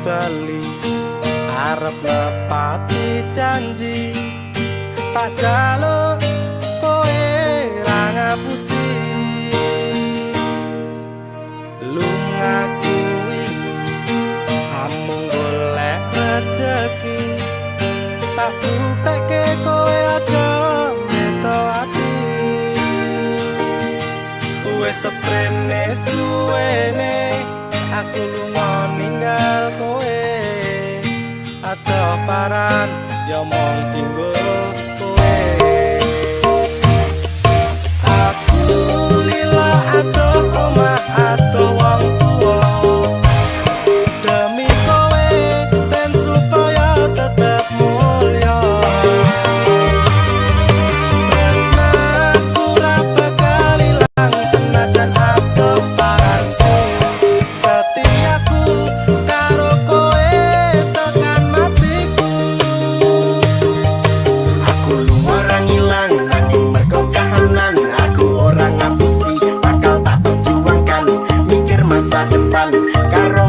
bali arep nepati janji tak jaluk kowe ra ngapusi lungaku wingi amung golek rejeki tak buktekke kowe aja meto ati wis seprene suwene aku lunga ninggal kowe adoh paran ya mong tinggo kowe aku lila adoh omah adoh wong tuwa demi kowe ben supaya tetep mulya tresnaku ra bakal ilang senajan adoh paranku setiaku karo kowe tekan matiku aku lunga ora ngilang nanging mergo kahanan aku ora ngapusi bakal tak perjuangkan mikir masa depan karo